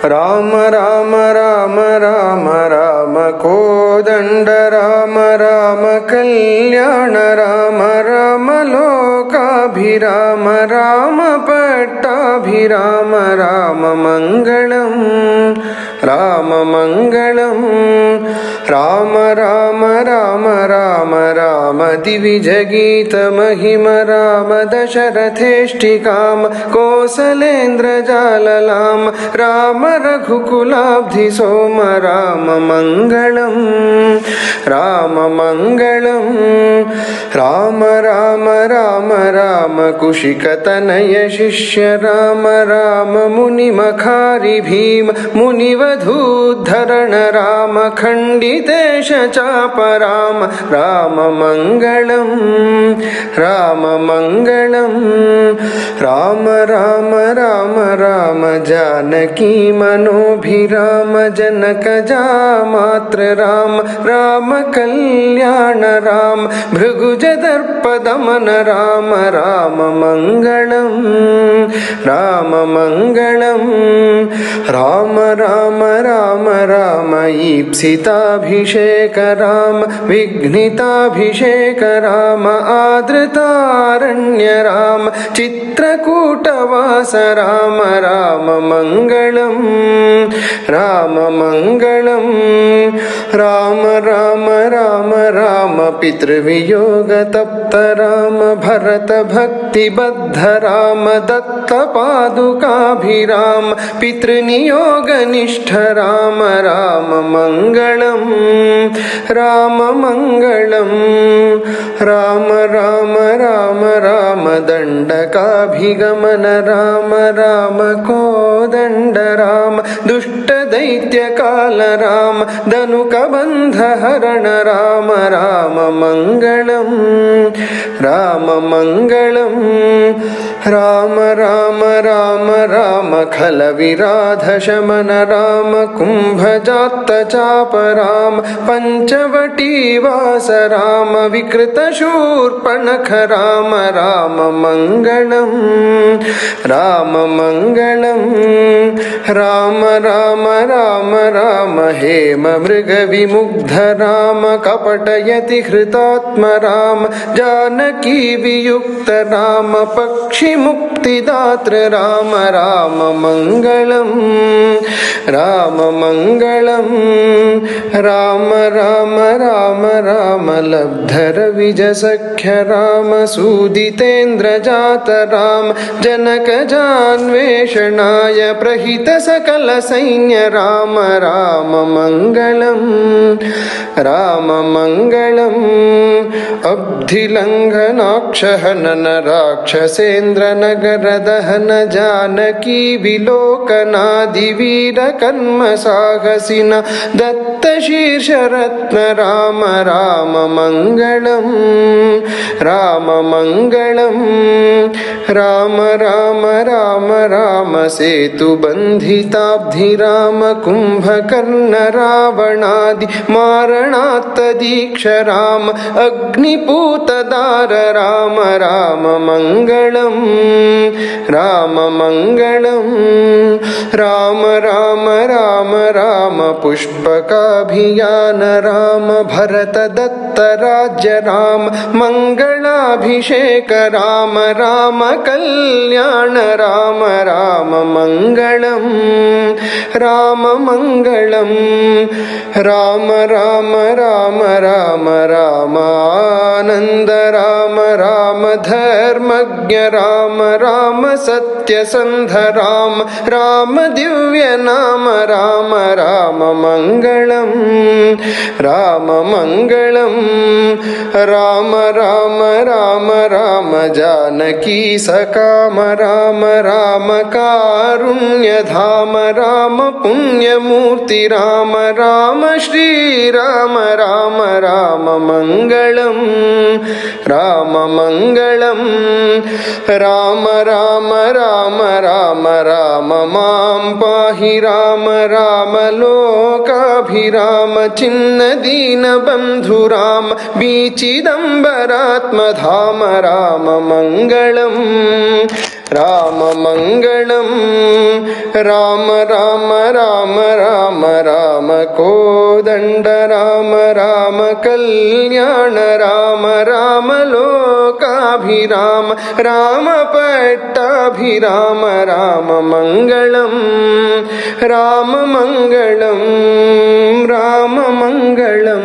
రామ రామ రామ రామ రామ కోదండ రామ రామ కళ్యాణ రామ రామ లోకాభిరామ రామ పట్టాభిరామ రామ మంగళం రామ మంగళం రామ రామ రామ రామ రామ దివిజగీత మహిమ రామ దశరథేష్టికామ కోసలేంద్రజాలలామ రామ రఘుకులాబ్ధి సోమ రామ మంగళం రామ మంగళం రామ రామ రామ రామ కుశికతనయ శిష్య రామ రామ మునిమఖారి భీమ మునివధూద్ధరణ రామ ఖండితేశ చాప రామ రామ మంగళం రామ మంగళం రామ రామ రామ రామ జానకీ మనోభిరామ జనక జామాత్ర రామ రామ కళ్యాణ రామ భృగుజదర్పదమన రామ రామ మంగళం రామ మంగళం రామ రామ రామ రామ ఈప్సితాభిషేక రామ విఘ్నితాభిషేక రామ ఆదృతారణ్య రామ చిత్రకూటవాస రామ రామ మంగళం రామ మంగళం రామ రామ రామ రామ పితృవియోగ తప్త రామ భరత భక్తిబద్ధ రామ దత్త పాదుకాభిరామ పితృనియోగ నిష్ఠ రామ రామ మంగళం రామ మంగళం రామ రామ రామ రామ దండకాభిగమన రామ రామ కోదండ రామ దుష్ట దైత్య కాల రామ ధనుక బంధ హరణ రామ రామ మంగళం రామ మంగళం రామ రామ రామ రామ ఖల విరాధ శమన రామ కుంభజాత చాప రామ పంచవటీ వాస రామ వికృత శూర్పణఖ రామ రామ మంగళం రామ మంగళం రామ రామ రామ రామ హేమ మృగ విముగ్ధ రామ కపటయతి హృతాత్మ రామ జానకీ వియుక్త రామ పక్షి ముక్తిదాత్ర రామ రామ మంగళం రామ మంగళం రామ రామ రామ రామ లబ్ధర విజ సఖ్య రామ సూదితేంద్ర జాత రామ జనక జాన్వేషణాయ ప్రహిత సకల సైన్య రామ రామ మంగళం రామ మంగళం అబ్ధిలంఘనాక్షహనన రాక్షసేంద్ర నగర దహన జానకీ విలోకనాది వీర కర్మ సాహసిన దత్త శీర్షరత్న రామ రామ మంగళం రామ మంగళం రామ రామ రామ రామ సేతు బంధితాబ్ధి రామ కుంభకర్ణ రావణాది మారణాత్త దీక్ష రామ అగ్నిపూతదార రామ రామ మంగళం రామ మంగళం రామ రామ రామ రామ పుష్పకాభియాన రామ భరత దత్త రాజ్య రామ మంగళాభిషేక రామ రామ కళ్యాణ రామ రామ మంగళం రామ మంగళం రామ రామ రామ రామ రామ ఆనంద రామ రామ ధర్మజ్ఞ రామ రామ సత్యసంధ రామ రామ దివ్య నామ రామ రామ మంగళం రామ మంగళం రామ రామ రామ రామ జానకీ సకామ రామ రామ కారుణ్యధామ రామ పుణ్యమూర్తి రామ రామ శ్రీరామ రామ రామ మంగళం రామ మంగళం రామ రామ రామ రామ రామ మాం పాహి రామ రామ లోకాభిరామ చిన్న దీన బంధు రామ బీచిదంబరాత్మధామ రామ మంగళం రామమంగళం రామ రామ రామ రామ రామ కోదండ రామ రామ కళ్యాణ రామ రామ లోకాభిరామ రామ పట్టాభిరామ రామమంగళం రామమంగళం రామమంగళం.